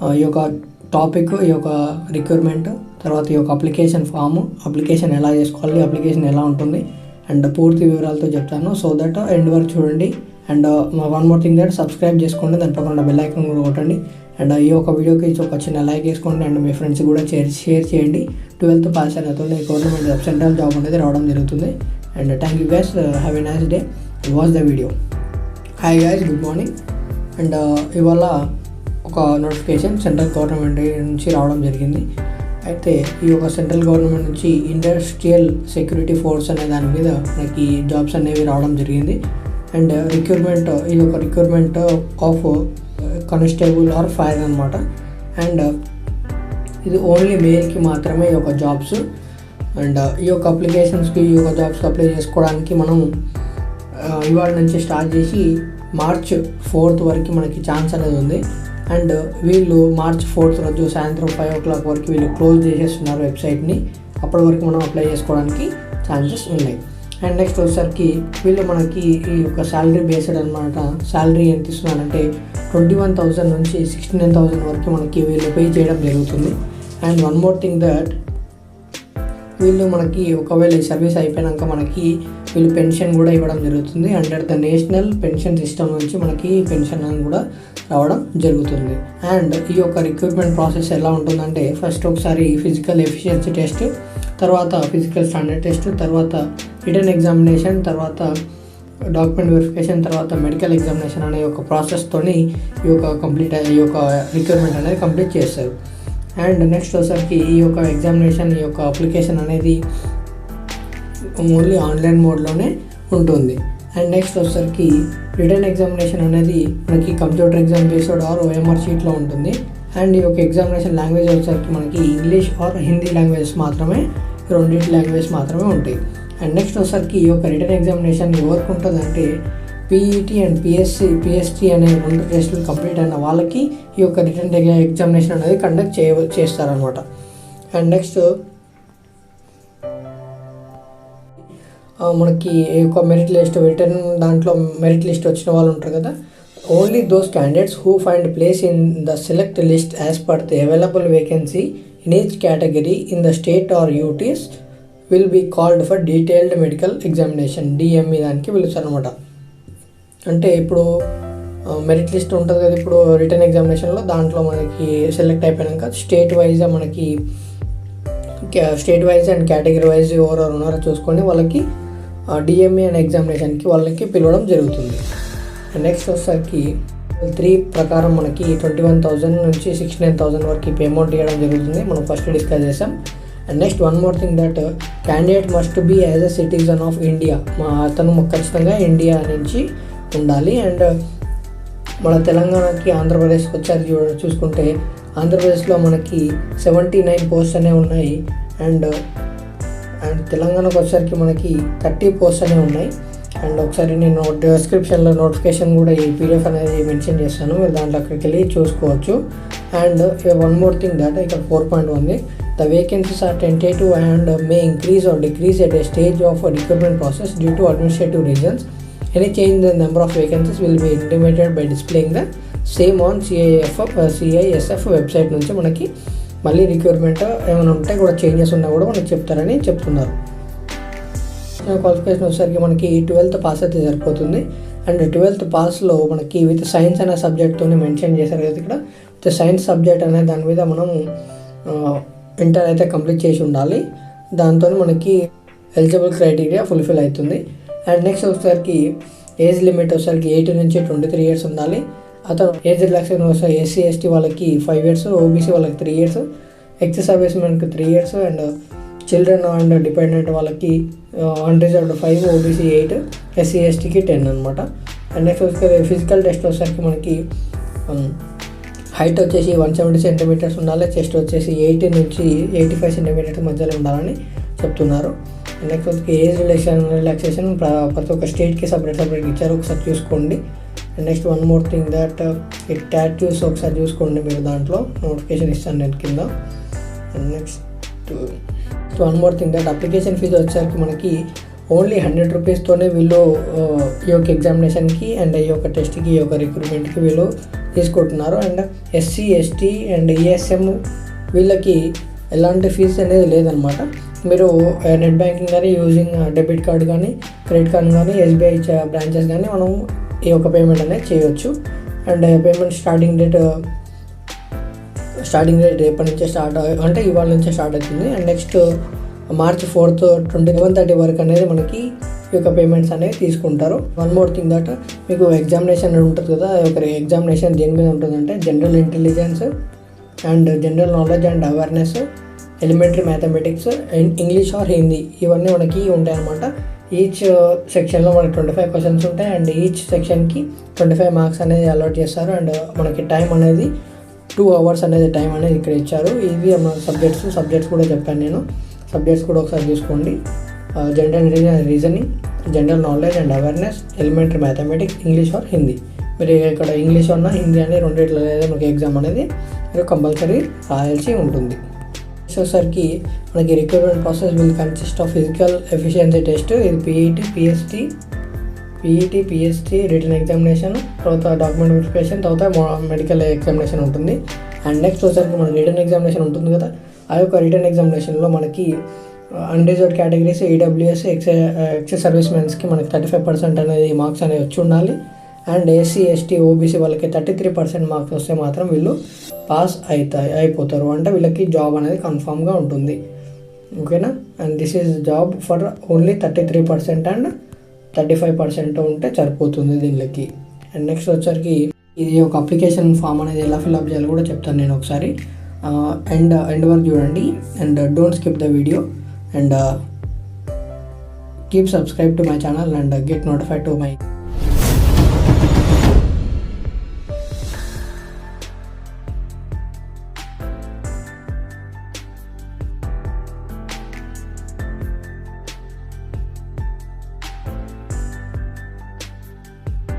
ఈ యొక్క టాపిక్, ఈ యొక్క రిక్రూట్మెంట్, తర్వాత ఈ యొక్క అప్లికేషన్ ఫామ్, అప్లికేషన్ ఎలా చేసుకోవాలి, అప్లికేషన్ ఎలా ఉంటుంది అండ్ పూర్తి వివరాలతో చెప్తాను. సో దట్ ఎండ్ వరకు చూడండి. And one more thing that subscribe చేసుకోండి, దాని పక్కన బెల్ ఐకాన్ కూడా కొట్టండి. అండ్ ఈ యొక్క వీడియోకి ఒక చిన్న లైక్ వేసుకోండి అండ్ మీ ఫ్రెండ్స్ కూడా షేర్ చేయండి. 12th పాస్ అయినతోనే గవర్నమెంట్ సెంట్రల్ జాబ్ అనేది రావడం జరుగుతుంది. And thank you guys, have a nice day, watch the video. Hi guys, good morning. And ఇవాళ ఒక నోటిఫికేషన్ సెంట్రల్ గవర్నమెంట్ నుంచి రావడం జరిగింది. అయితే ఈ యొక్క సెంట్రల్ గవర్నమెంట్ నుంచి ఇండస్ట్రియల్ సెక్యూరిటీ ఫోర్స్ అనే దాని మీద మనకి జాబ్స్ అనేవి రావడం జరిగింది. అండ్ రిక్రూట్మెంట్, ఇది ఒక recruitment of constable or fire అనమాట. అండ్ ఇది ఓన్లీ మేల్కి మాత్రమే ఈ యొక్క జాబ్స్. అండ్ ఈ యొక్క అప్లికేషన్స్కి, ఈ యొక్క జాబ్స్కి అప్లై చేసుకోవడానికి మనం ఇవాళ నుంచి స్టార్ట్ చేసి March 4th వరకు మనకి ఛాన్స్ అనేది ఉంది. అండ్ వీళ్ళు March 4th రోజు సాయంత్రం 5 o'clock వరకు వీళ్ళు క్లోజ్ చేసేస్తున్నారు వెబ్సైట్ని. అప్పటి వరకు మనం అప్లై చేసుకోవడానికి ఛాన్సెస్ ఉన్నాయి. అండ్ నెక్స్ట్ వచ్చేసరికి వీళ్ళు మనకి ఈ యొక్క శాలరీ బేస్డ్ అనమాట. శాలరీ ఎంత ఇస్తున్నారంటే 21,000 నుంచి 69,000 వరకు మనకి వీళ్ళు పే చేయడం జరుగుతుంది. And one more thing that వీళ్ళు మనకి ఒకవేళ ఈ సర్వీస్ అయిపోయాక మనకి వీళ్ళు పెన్షన్ కూడా ఇవ్వడం జరుగుతుంది. Under the national pension system నుంచి మనకి పెన్షన్ అని కూడా రావడం జరుగుతుంది. అండ్ ఈ యొక్క రిక్రూట్మెంట్ ప్రాసెస్ ఎలా ఉంటుందంటే ఫస్ట్ ఒకసారి ఫిజికల్ ఎఫిషియన్సీ టెస్ట్, తర్వాత ఫిజికల్ స్టాండర్డ్ టెస్ట్, తర్వాత రిటర్న్ ఎగ్జామినేషన్, తర్వాత డాక్యుమెంట్ వెరిఫికేషన్, తర్వాత మెడికల్ ఎగ్జామినేషన్ అనే ఒక ప్రాసెస్తోని ఈ యొక్క రిక్రూట్మెంట్ అనేది కంప్లీట్ చేస్తారు. అండ్ నెక్స్ట్ వచ్చేసరికి ఈ యొక్క ఎగ్జామినేషన్, ఈ యొక్క అప్లికేషన్ అనేది ఓన్లీ ఆన్లైన్ మోడ్లోనే ఉంటుంది. అండ్ నెక్స్ట్ వచ్చేసరికి రిటర్న్ ఎగ్జామినేషన్ అనేది మనకి computer exam based or OMR షీట్లో ఉంటుంది. అండ్ ఈ యొక్క ఎగ్జామినేషన్ లాంగ్వేజ్ వచ్చేసరికి మనకి ఇంగ్లీష్ ఆర్ హిందీ లాంగ్వేజెస్ మాత్రమే, రెండింటి లాంగ్వేజ్ మాత్రమే ఉంటాయి. అండ్ నెక్స్ట్ వచ్చేసరికి ఈ యొక్క రిటర్న్ ఎగ్జామినేషన్ ఎవరికి ఉంటుందంటే PET అండ్ PST అనే 2 టెస్టులు కంప్లీట్ అయిన వాళ్ళకి ఈ యొక్క రిటర్న్ ఎగ్జామినేషన్ అనేది కండక్ట్ చేస్తారనమాట. అండ్ నెక్స్ట్ మనకి ఈ యొక్క మెరిట్ లిస్ట్, రిటర్న్ దాంట్లో మెరిట్ లిస్ట్ వచ్చిన వాళ్ళు ఉంటారు కదా, only those candidates who find place in the select list as per the available vacancy in each category in the state or UTs will be called for detailed medical examination, DME దానికి పిలుస్తారనమాట. అంటే ఇప్పుడు merit list ఉంటుంది కదా, ఇప్పుడు return ఎగ్జామినేషన్లో దాంట్లో మనకి select అయిపోయాక state wise and category wise ఎవరెవరు ఉన్నారో చూసుకొని వాళ్ళకి DME అనే ఎగ్జామినేషన్కి వాళ్ళకి పిలవడం జరుగుతుంది. నెక్స్ట్ వచ్చేసరికి 3 ప్రకారం మనకి 21,000 నుంచి 69,000 వరకు పేమెంట్ ఇవ్వడం జరుగుతుంది. మనం ఫస్ట్ డిస్కస్ చేసాం. And next one more thing that candidate must be as a citizen of India. అతను ఖచ్చితంగా ఇండియా నుంచి ఉండాలి. అండ్ మన తెలంగాణకి, ఆంధ్రప్రదేశ్కి వచ్చారు చూసుకుంటే ఆంధ్రప్రదేశ్లో మనకి 79 పోస్ట్స్ అనేవి ఉన్నాయి. అండ్ తెలంగాణకు వచ్చేసరికి మనకి 30 పోస్ట్స్ అనేవి ఉన్నాయి. అండ్ ఒకసారి నేను డిస్క్రిప్షన్లో నోటిఫికేషన్ కూడా ఈ PDF అనేది మెన్షన్ చేస్తాను, మీరు దాంట్లో అక్కడికి వెళ్ళి చూసుకోవచ్చు. And one more thing that ఇక్కడ 4.1 ఉంది. The vacancies are tentative and may increase or decrease at a stage of a recruitment process due to administrative reasons. Any change in the number of vacancies will be intimated by displaying the same on CISF website నుంచి మనకి మళ్ళీ recruitment ఏమైనా ఉంటే కూడా changes ఉన్నా కూడా మనకి చెప్తారని చెప్తున్నారు. క్వాలిఫికేషన్ వచ్చేసరికి మనకి 12th పాస్ అయితే సరిపోతుంది. అండ్ 12th పాస్లో మనకి విత్ సైన్స్ అనే సబ్జెక్ట్తోనే మెన్షన్ చేశారు కదా ఇక్కడ. విత్ సైన్స్ సబ్జెక్ట్ అనే దాని మీద మనం ఇంటర్ అయితే కంప్లీట్ చేసి ఉండాలి. దాంతో మనకి ఎలిజిబుల్ క్రైటీరియా ఫుల్ఫిల్ అవుతుంది. అండ్ నెక్స్ట్ వచ్చేసరికి ఏజ్ లిమిట్ వచ్చేసరికి 18 నుంచి 23 years ఉండాలి. అతను ఏజ్ రిలాక్సేషన్ వస్తే SC ST వాళ్ళకి 5 years, OBC వాళ్ళకి 3 years, ఎక్స్ సర్వీస్ మెన్కి 3 years, and children and dependent వాళ్ళకి అన్రిజర్వ్డ్ 5, OBC 8, SC STకి 10 అనమాట. అండ్ నెక్స్ట్ వచ్చేసరికి ఫిజికల్ టెస్ట్ వచ్చేసరికి మనకి హైట్ వచ్చేసి 170 centimeters ఉండాలి, చెస్ట్ వచ్చేసి 80 నుంచి 85 centimeters మధ్యలో ఉండాలని చెప్తున్నారు. నెక్స్ట్ వచ్చి ఏజ్ రిలాక్సేషన్ ప్రతి ఒక్క స్టేట్కి సపరేట్ ఇచ్చారు, ఒకసారి చూసుకోండి. Next one more thing that ఈ టాటూస్ ఒకసారి చూసుకోండి, మీరు దాంట్లో నోటిఫికేషన్ ఇస్తాను నేను కింద. Next one more thing that application fee వచ్చేసరికి మనకి ఓన్లీ 100 రూపీస్తోనే వీళ్ళు ఈ యొక్క ఎగ్జామినేషన్కి అండ్ ఈ యొక్క టెస్ట్కి, ఈ యొక్క రిక్రూట్మెంట్కి వీళ్ళు తీసుకుంటున్నారు. And SC, ST and ESM వీళ్ళకి ఎలాంటి ఫీజు అనేది లేదనమాట. మీరు నెట్ బ్యాంకింగ్ కానీ యూజింగ్ డెబిట్ కార్డ్ కానీ క్రెడిట్ కార్డ్ కానీ ఎస్బీఐ బ్రాంచెస్ కానీ మనం ఈ యొక్క పేమెంట్ అనేది చేయవచ్చు. అండ్ పేమెంట్ స్టార్టింగ్ డేట్ రేపటి నుంచే అంటే ఇవాళ నుంచే స్టార్ట్ అవుతుంది. అండ్ నెక్స్ట్ March 4th 21:30 వరకు అనేది మనకి ఈ యొక్క పేమెంట్స్ అనేవి తీసుకుంటారు. వన్ మోర్ థింగ్ దట్ మీకు ఎగ్జామినేషన్ ఉంటుంది కదా, ఒక ఎగ్జామినేషన్ దేని మీద ఉంటుందంటే general intelligence and general knowledge and awareness, elementary mathematics, English are Hindi ఇవన్నీ మనకి ఉంటాయి అన్నమాట. ఈచ్ సెక్షన్లో మనకి 25 క్వశ్చన్స్ ఉంటాయి. అండ్ ఈచ్ సెక్షన్కి 25 మార్క్స్ అనేది అలాట్ చేస్తారు. అండ్ మనకి టైం అనేది 2 hours అనేది టైం అనేది ఇక్కడ ఇచ్చారు. ఇవి మన సబ్జెక్ట్స్ కూడా చెప్పాను నేను. సబ్జెక్ట్స్ కూడా ఒకసారి చూసుకోండి. General reasoning, general knowledge and awareness, elementary mathematics, English are Hindi. మీరు ఇక్కడ ఇంగ్లీష్ అన్న హిందీ అని రెండిట్లో లేదా మనకి ఎగ్జామ్ అనేది మీరు కంపల్సరీ రాయాల్సి ఉంటుంది. వచ్చేసరికి మనకి recruitment process will consist of physical efficiency test, ఇది పీఈటీ, పిఎస్టీ రిటన్ ఎగ్జామినేషన్, తర్వాత డాక్యుమెంట్ వెరిఫికేషన్, తర్వాత మెడికల్ ఎగ్జామినేషన్ ఉంటుంది. అండ్ నెక్స్ట్ వచ్చేసరికి మన రిటన్ ఎగ్జామినేషన్ ఉంటుంది కదా, ఆ యొక్క రిటర్న్ ఎగ్జామినేషన్లో మనకి unreserved categories, EWS, ex service మెన్స్కి మనకి 35% అనేది మార్క్స్ అనేవి వచ్చి ఉండాలి. అండ్ ఎస్సీ, ఎస్టీ, ఓబీసీ వాళ్ళకి 33% మార్క్స్ వస్తే మాత్రం వీళ్ళు పాస్ అయిపోతారు. అంటే వీళ్ళకి జాబ్ అనేది కన్ఫామ్గా ఉంటుంది. ఓకేనా. And this is job for only 33% and 35% ఉంటే సరిపోతుంది దీనికి. అండ్ నెక్స్ట్ వచ్చరికి ఇది ఒక అప్లికేషన్ ఫామ్ అనేది ఎలా ఫిల్అప్ చేయాలో కూడా చెప్తాను నేను ఒకసారి. ఎండ్ వరకు చూడండి. And don't skip the video and keep subscribe to my channel and get notified to my